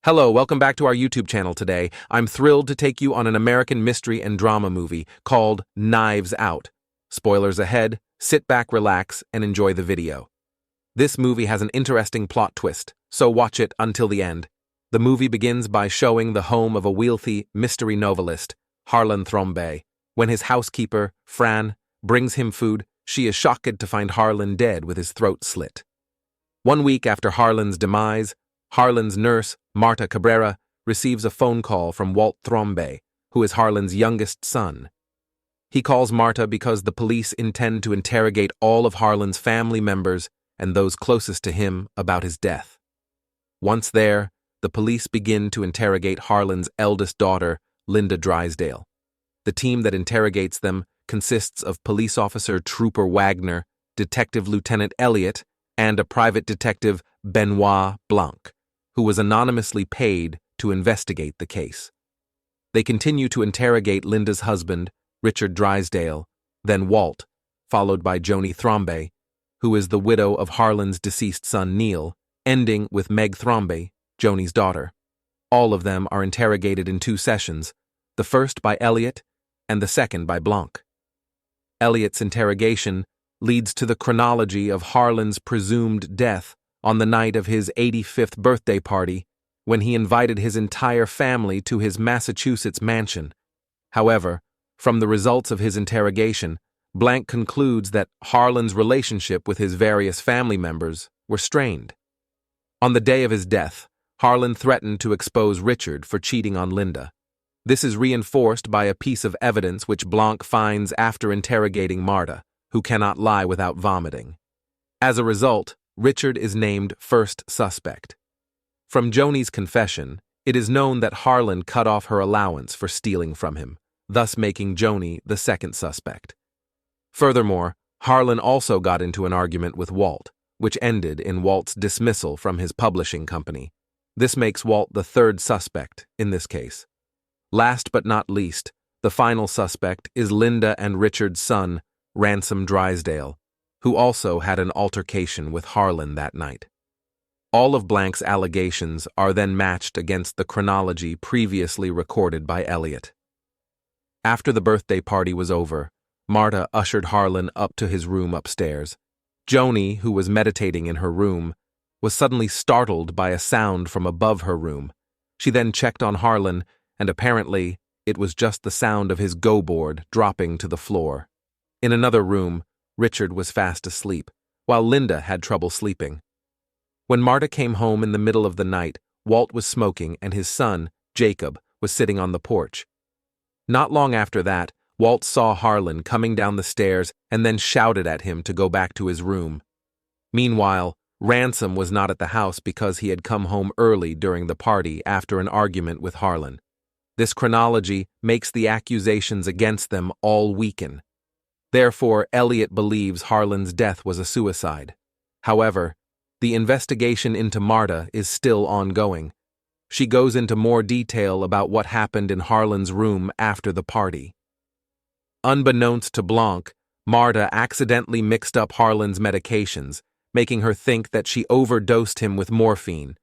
Hello, welcome back to our YouTube channel today. I'm thrilled to take you on an American mystery and drama movie called Knives Out. Spoilers ahead, sit back, relax, and enjoy the video. This movie has an interesting plot twist, so watch it until the end. The movie begins by showing the home of a wealthy mystery novelist, Harlan Thrombey. When his housekeeper, Fran, brings him food, she is shocked to find Harlan dead with his throat slit. 1 week after Harlan's demise, Harlan's nurse, Marta Cabrera, receives a phone call from Walt Thrombey, who is Harlan's youngest son. He calls Marta because the police intend to interrogate all of Harlan's family members and those closest to him about his death. Once there, the police begin to interrogate Harlan's eldest daughter, Linda Drysdale. The team that interrogates them consists of police officer Trooper Wagner, Detective Lieutenant Elliot, and a private detective, Benoit Blanc, who was anonymously paid to investigate the case. They continue to interrogate Linda's husband, Richard Drysdale, then Walt, followed by Joni Thrombey, who is the widow of Harlan's deceased son Neil, ending with Meg Thrombey, Joni's daughter. All of them are interrogated in 2 sessions, the first by Elliot and the second by Blanc. Elliot's interrogation leads to the chronology of Harlan's presumed death on the night of his 85th birthday party, when he invited his entire family to his Massachusetts mansion. However, from the results of his interrogation, Blanc concludes that Harlan's relationship with his various family members were strained. On the day of his death, Harlan threatened to expose Richard for cheating on Linda. This is reinforced by a piece of evidence which Blanc finds after interrogating Marta, who cannot lie without vomiting. As a result, Richard is named first suspect. From Joni's confession, it is known that Harlan cut off her allowance for stealing from him, thus making Joni the second suspect. Furthermore, Harlan also got into an argument with Walt, which ended in Walt's dismissal from his publishing company. This makes Walt the third suspect in this case. Last but not least, the final suspect is Linda and Richard's son, Ransom Drysdale, who also had an altercation with Harlan that night. All of Blanc's allegations are then matched against the chronology previously recorded by Elliot. After the birthday party was over, Marta ushered Harlan up to his room upstairs. Joni, who was meditating in her room, was suddenly startled by a sound from above her room. She then checked on Harlan, and apparently it was just the sound of his go-board dropping to the floor. In another room, Richard was fast asleep, while Linda had trouble sleeping. When Marta came home in the middle of the night, Walt was smoking and his son, Jacob, was sitting on the porch. Not long after that, Walt saw Harlan coming down the stairs and then shouted at him to go back to his room. Meanwhile, Ransom was not at the house because he had come home early during the party after an argument with Harlan. This chronology makes the accusations against them all weaken. Therefore, Elliot believes Harlan's death was a suicide. However, the investigation into Marta is still ongoing. She goes into more detail about what happened in Harlan's room after the party. Unbeknownst to Blanc, Marta accidentally mixed up Harlan's medications, making her think that she overdosed him with morphine.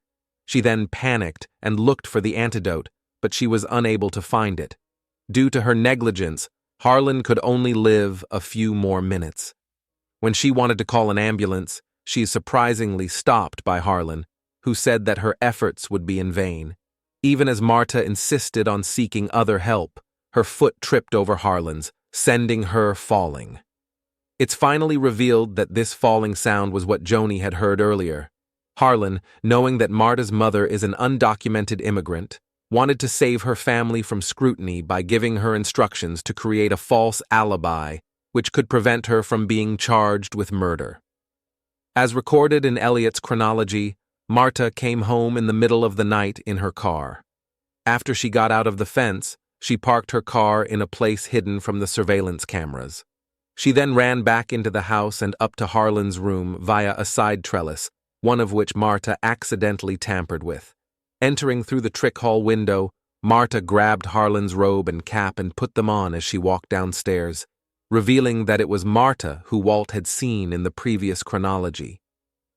She then panicked and looked for the antidote, but she was unable to find it. Due to her negligence, Harlan could only live a few more minutes. When she wanted to call an ambulance, she is surprisingly stopped by Harlan, who said that her efforts would be in vain. Even as Marta insisted on seeking other help, her foot tripped over Harlan's, sending her falling. It's finally revealed that this falling sound was what Joni had heard earlier. Harlan, knowing that Marta's mother is an undocumented immigrant, wanted to save her family from scrutiny by giving her instructions to create a false alibi, which could prevent her from being charged with murder. As recorded in Elliot's chronology, Marta came home in the middle of the night in her car. After she got out of the fence, she parked her car in a place hidden from the surveillance cameras. She then ran back into the house and up to Harlan's room via a side trellis, one of which Marta accidentally tampered with. Entering through the trick hall window, Marta grabbed Harlan's robe and cap and put them on as she walked downstairs, revealing that it was Marta who Walt had seen in the previous chronology.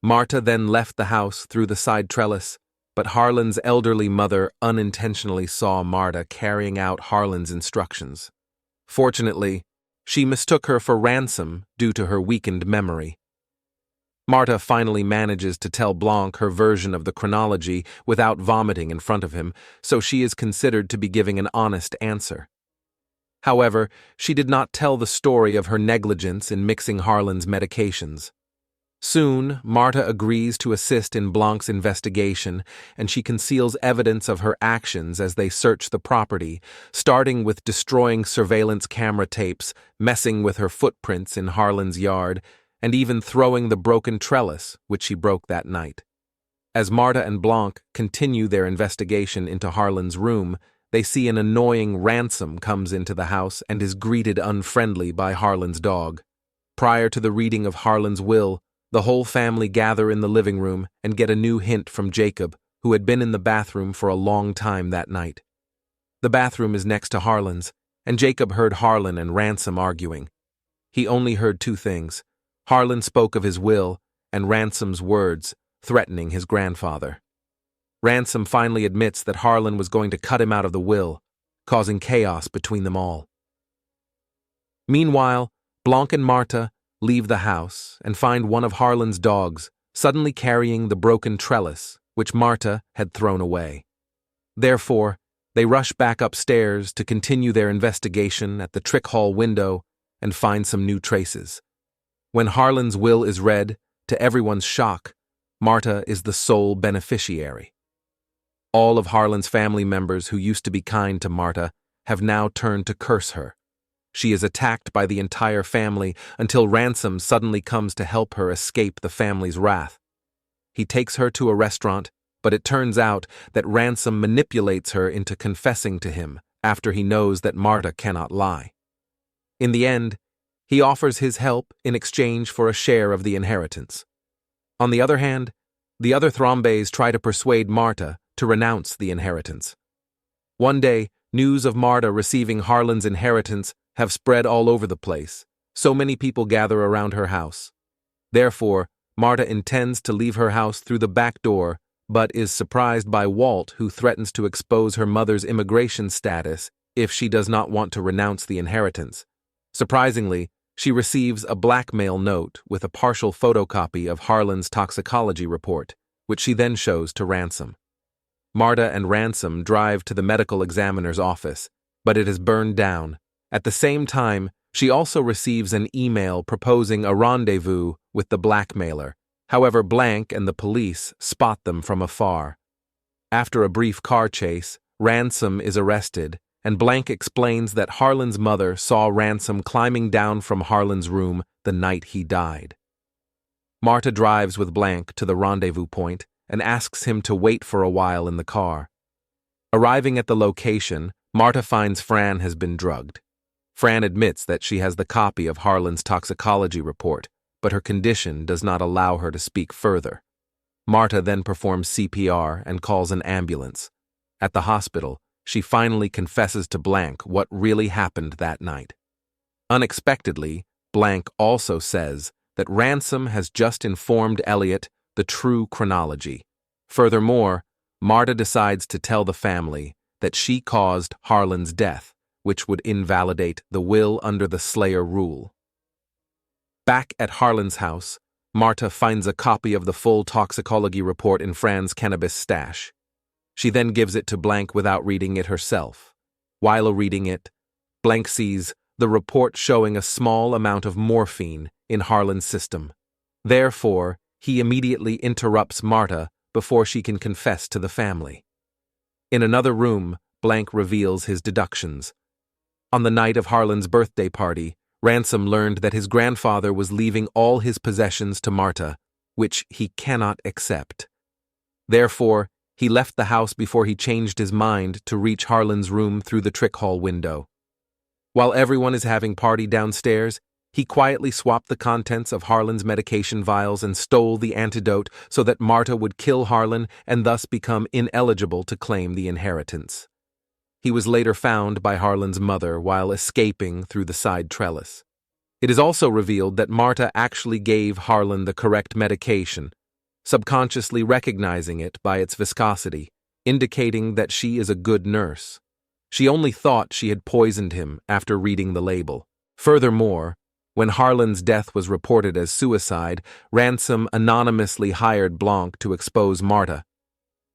Marta then left the house through the side trellis, but Harlan's elderly mother unintentionally saw Marta carrying out Harlan's instructions. Fortunately, she mistook her for Ransom due to her weakened memory. Marta finally manages to tell Blanc her version of the chronology without vomiting in front of him, so she is considered to be giving an honest answer. However, she did not tell the story of her negligence in mixing Harlan's medications. Soon, Marta agrees to assist in Blanc's investigation, and she conceals evidence of her actions as they search the property, starting with destroying surveillance camera tapes, messing with her footprints in Harlan's yard, and even throwing the broken trellis, which she broke that night. As Marta and Blanc continue their investigation into Harlan's room, they see an annoying Ransom comes into the house and is greeted unfriendly by Harlan's dog. Prior to the reading of Harlan's will, the whole family gather in the living room and get a new hint from Jacob, who had been in the bathroom for a long time that night. The bathroom is next to Harlan's, and Jacob heard Harlan and Ransom arguing. He only heard two things. Harlan spoke of his will, and Ransom's words, threatening his grandfather. Ransom finally admits that Harlan was going to cut him out of the will, causing chaos between them all. Meanwhile, Blanc and Marta leave the house and find one of Harlan's dogs suddenly carrying the broken trellis, which Marta had thrown away. Therefore, they rush back upstairs to continue their investigation at the trick hall window and find some new traces. When Harlan's will is read, to everyone's shock, Marta is the sole beneficiary. All of Harlan's family members who used to be kind to Marta have now turned to curse her. She is attacked by the entire family until Ransom suddenly comes to help her escape the family's wrath. He takes her to a restaurant, but it turns out that Ransom manipulates her into confessing to him after he knows that Marta cannot lie. In the end, he offers his help in exchange for a share of the inheritance. On the other hand, the other Thrombes try to persuade Marta to renounce the inheritance. One day, news of Marta receiving Harlan's inheritance have spread all over the place. So many people gather around her house. Therefore, Marta intends to leave her house through the back door, but is surprised by Walt, who threatens to expose her mother's immigration status if she does not want to renounce the inheritance. Surprisingly, she receives a blackmail note with a partial photocopy of Harlan's toxicology report, which she then shows to Ransom. Marta and Ransom drive to the medical examiner's office, but it is burned down. At the same time, she also receives an email proposing a rendezvous with the blackmailer. However, Blanc and the police spot them from afar. After a brief car chase, Ransom is arrested, and Blanc explains that Harlan's mother saw Ransom climbing down from Harlan's room the night he died. Marta drives with Blanc to the rendezvous point and asks him to wait for a while in the car. Arriving at the location, Marta finds Fran has been drugged. Fran admits that she has the copy of Harlan's toxicology report, but her condition does not allow her to speak further. Marta then performs CPR and calls an ambulance. At the hospital, she finally confesses to Blanc what really happened that night. Unexpectedly, Blanc also says that Ransom has just informed Elliot the true chronology. Furthermore, Marta decides to tell the family that she caused Harlan's death, which would invalidate the will under the Slayer rule. Back at Harlan's house, Marta finds a copy of the full toxicology report in Fran's cannabis stash. She then gives it to Blanc without reading it herself. While reading it, Blanc sees the report showing a small amount of morphine in Harlan's system. Therefore, he immediately interrupts Marta before she can confess to the family. In another room, Blanc reveals his deductions. On the night of Harlan's birthday party, Ransom learned that his grandfather was leaving all his possessions to Marta, which he cannot accept. Therefore, he left the house before he changed his mind to reach Harlan's room through the trick hall window. While everyone is having party downstairs, he quietly swapped the contents of Harlan's medication vials and stole the antidote so that Marta would kill Harlan and thus become ineligible to claim the inheritance. He was later found by Harlan's mother while escaping through the side trellis. It is also revealed that Marta actually gave Harlan the correct medication. subconsciously recognizing it by its viscosity, indicating that she is a good nurse. She only thought she had poisoned him after reading the label. Furthermore, when Harlan's death was reported as suicide, Ransom anonymously hired Blanc to expose Marta.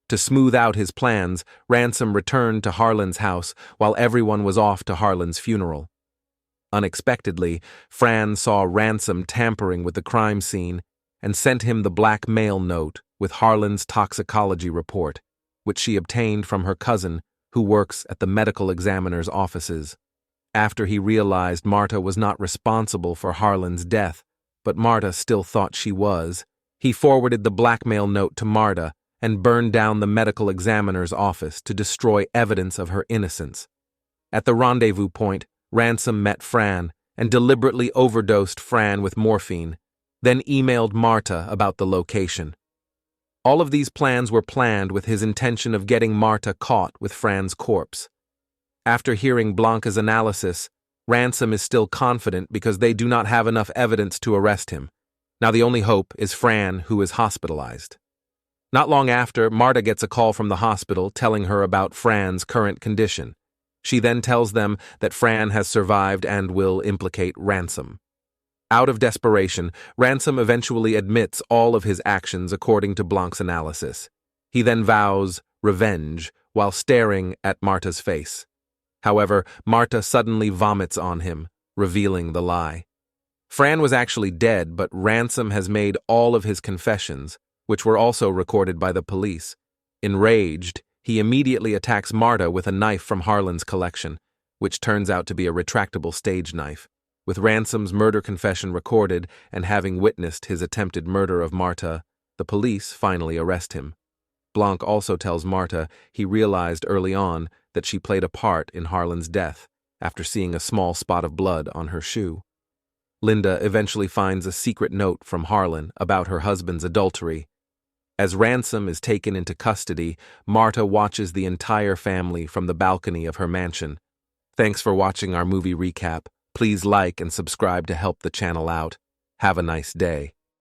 To smooth out his plans, Ransom returned to Harlan's house while everyone was off to Harlan's funeral. Unexpectedly, Fran saw Ransom tampering with the crime scene and sent him the black mail note with Harlan's toxicology report, which she obtained from her cousin, who works at the medical examiner's offices. After he realized Marta was not responsible for Harlan's death, but Marta still thought she was, he forwarded the blackmail note to Marta and burned down the medical examiner's office to destroy evidence of her innocence. At the rendezvous point, Ransom met Fran and deliberately overdosed Fran with morphine, then emailed Marta about the location. All of these plans were planned with his intention of getting Marta caught with Fran's corpse. After hearing Blanca's analysis, Ransom is still confident because they do not have enough evidence to arrest him. Now the only hope is Fran, who is hospitalized. Not long after, Marta gets a call from the hospital telling her about Fran's current condition. She then tells them that Fran has survived and will implicate Ransom. Out of desperation, Ransom eventually admits all of his actions according to Blanc's analysis. He then vows revenge while staring at Marta's face. However, Marta suddenly vomits on him, revealing the lie. Fran was actually dead, but Ransom has made all of his confessions, which were also recorded by the police. Enraged, he immediately attacks Marta with a knife from Harlan's collection, which turns out to be a retractable stage knife. With Ransom's murder confession recorded and having witnessed his attempted murder of Marta, the police finally arrest him. Blanc also tells Marta he realized early on that she played a part in Harlan's death after seeing a small spot of blood on her shoe. Linda eventually finds a secret note from Harlan about her husband's adultery. As Ransom is taken into custody, Marta watches the entire family from the balcony of her mansion. Thanks for watching our movie recap. Please like and subscribe to help the channel out. Have a nice day.